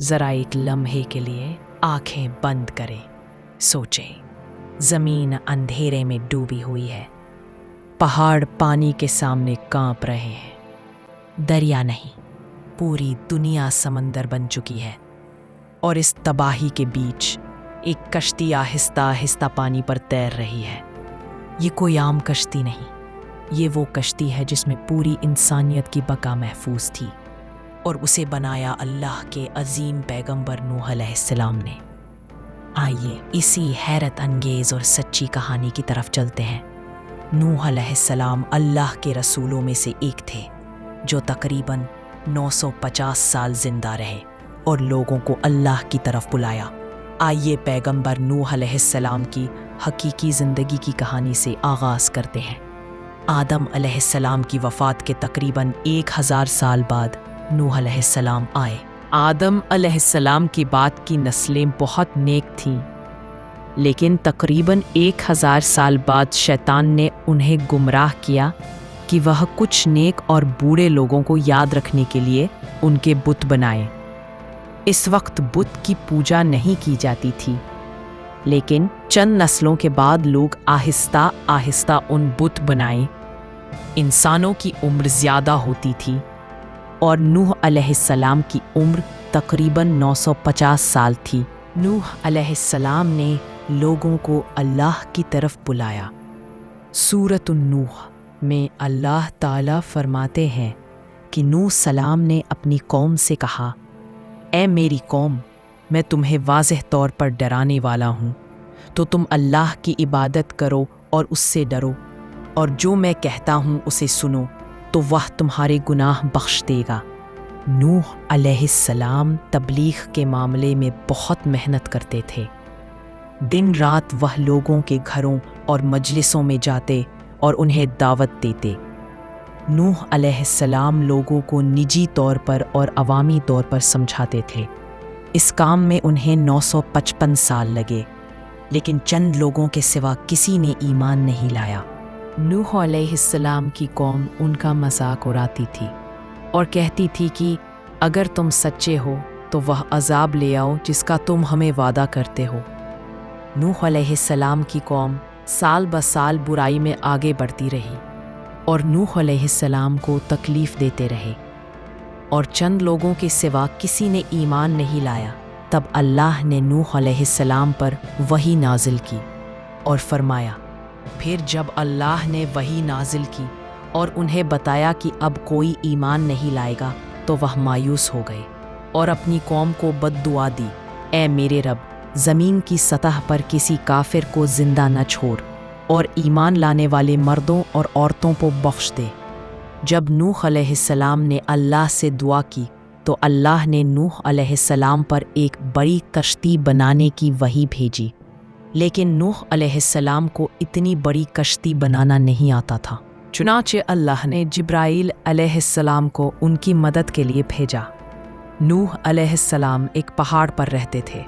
ذرا ایک لمحے کے لیے آنکھیں بند کریں، سوچیں۔ زمین اندھیرے میں ڈوبی ہوئی ہے، پہاڑ پانی کے سامنے کانپ رہے ہیں، دریا نہیں پوری دنیا سمندر بن چکی ہے، اور اس تباہی کے بیچ ایک کشتی آہستہ آہستہ پانی پر تیر رہی ہے۔ یہ کوئی عام کشتی نہیں، یہ وہ کشتی ہے جس میں پوری انسانیت کی بقا محفوظ تھی، اور اسے بنایا اللہ کے عظیم پیغمبر نوح علیہ السلام نے۔ آئیے اسی حیرت انگیز اور سچی کہانی کی طرف چلتے ہیں۔ نوح علیہ السلام اللہ کے رسولوں میں سے ایک تھے جو تقریباً 950 سال زندہ رہے اور لوگوں کو اللہ کی طرف بلایا۔ آئیے پیغمبر نوح علیہ السلام کی حقیقی زندگی کی کہانی سے آغاز کرتے ہیں۔ آدم علیہ السلام کی وفات کے تقریباً 1000 سال بعد نوح علیہ السلام آئے۔ آدم علیہ السلام کی بعد کی نسلیں بہت نیک تھیں، لیکن تقریباً 1000 سال بعد شیطان نے انہیں گمراہ کیا کہ وہ کچھ نیک اور بوڑھے لوگوں کو یاد رکھنے کے لیے ان کے بت بنائے۔ اس وقت بت کی پوجا نہیں کی جاتی تھی، لیکن چند نسلوں کے بعد لوگ آہستہ آہستہ ان بت بنائے۔ انسانوں کی عمر زیادہ ہوتی تھی، اور نوح علیہ السلام کی عمر تقریباً 950 سال تھی۔ نوح علیہ السلام نے لوگوں کو اللہ کی طرف بلایا۔ سورۃ النوح میں اللہ تعالیٰ فرماتے ہیں کہ نوح السلام نے اپنی قوم سے کہا، اے میری قوم، میں تمہیں واضح طور پر ڈرانے والا ہوں، تو تم اللہ کی عبادت کرو اور اس سے ڈرو، اور جو میں کہتا ہوں اسے سنو، تو وہ تمہارے گناہ بخش دے گا۔ نوح علیہ السلام تبلیغ کے معاملے میں بہت محنت کرتے تھے۔ دن رات وہ لوگوں کے گھروں اور مجلسوں میں جاتے اور انہیں دعوت دیتے۔ نوح علیہ السلام لوگوں کو نجی طور پر اور عوامی طور پر سمجھاتے تھے۔ اس کام میں انہیں 955 سال لگے، لیکن چند لوگوں کے سوا کسی نے ایمان نہیں لایا۔ نوح علیہ السلام کی قوم ان کا مذاق اڑاتی تھی اور کہتی تھی کہ اگر تم سچے ہو تو وہ عذاب لے آؤ جس کا تم ہمیں وعدہ کرتے ہو۔ نوح علیہ السلام کی قوم سال بسال برائی میں آگے بڑھتی رہی اور نوح علیہ السلام کو تکلیف دیتے رہے، اور چند لوگوں کے سوا کسی نے ایمان نہیں لایا۔ تب اللہ نے نوح علیہ السلام پر وحی نازل کی اور فرمایا، پھر جب اللہ نے وحی نازل کی اور انہیں بتایا کہ اب کوئی ایمان نہیں لائے گا، تو وہ مایوس ہو گئے اور اپنی قوم کو بد دعا دی، اے میرے رب، زمین کی سطح پر کسی کافر کو زندہ نہ چھوڑ، اور ایمان لانے والے مردوں اور عورتوں کو بخش دے۔ جب نوح علیہ السلام نے اللہ سے دعا کی تو اللہ نے نوح علیہ السلام پر ایک بڑی کشتی بنانے کی وحی بھیجی، لیکن نوح علیہ السلام کو اتنی بڑی کشتی بنانا نہیں آتا تھا۔ چنانچہ اللہ نے جبرائیل علیہ السلام کو ان کی مدد کے لیے بھیجا۔ نوح علیہ السلام ایک پہاڑ پر رہتے تھے۔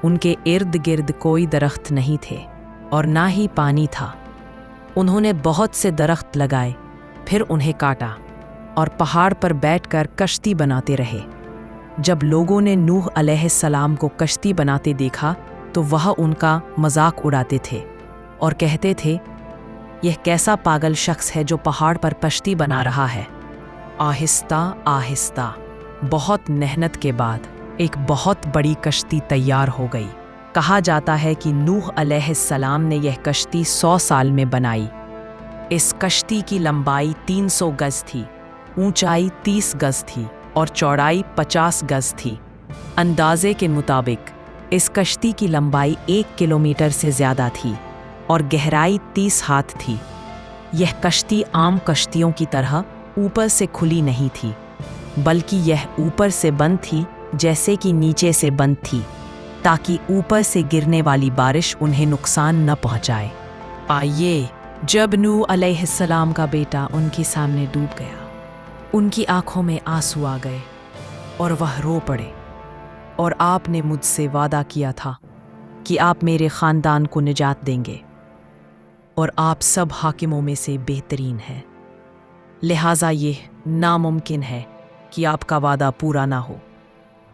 ان کے ارد گرد کوئی درخت نہیں تھے اور نہ ہی پانی تھا۔ انہوں نے بہت سے درخت لگائے، پھر انہیں کاٹا اور پہاڑ پر بیٹھ کر کشتی بناتے رہے۔ جب لوگوں نے نوح علیہ السلام کو کشتی بناتے دیکھا تو وہ ان کا مذاق اڑاتے تھے اور کہتے تھے، یہ کیسا پاگل شخص ہے جو پہاڑ پر کشتی بنا رہا ہے۔ آہستہ آہستہ بہت محنت کے بعد ایک بہت بڑی کشتی تیار ہو گئی۔ کہا جاتا ہے کہ نوح علیہ السلام نے یہ کشتی 100 سال میں بنائی۔ اس کشتی کی لمبائی 300 گز تھی، اونچائی 30 گز تھی اور چوڑائی 50 گز تھی۔ اندازے کے مطابق اس کشتی کی لمبائی 1 کلومیٹر سے زیادہ تھی اور گہرائی 30 ہاتھ تھی۔ یہ کشتی عام کشتیوں کی طرح اوپر سے کھلی نہیں تھی، بلکہ یہ اوپر سے بند تھی جیسے کہ نیچے سے بند تھی، تاکہ اوپر سے گرنے والی بارش انہیں نقصان نہ پہنچائے۔ آئیے، جب نوح علیہ السلام کا بیٹا ان کے سامنے ڈوب گیا، ان کی آنکھوں میں آنسو آ گئے اور وہ رو پڑے، اور آپ نے مجھ سے وعدہ کیا تھا کہ آپ میرے خاندان کو نجات دیں گے، اور آپ سب حاکموں میں سے بہترین ہیں، لہٰذا یہ ناممکن ہے کہ آپ کا وعدہ پورا نہ ہو۔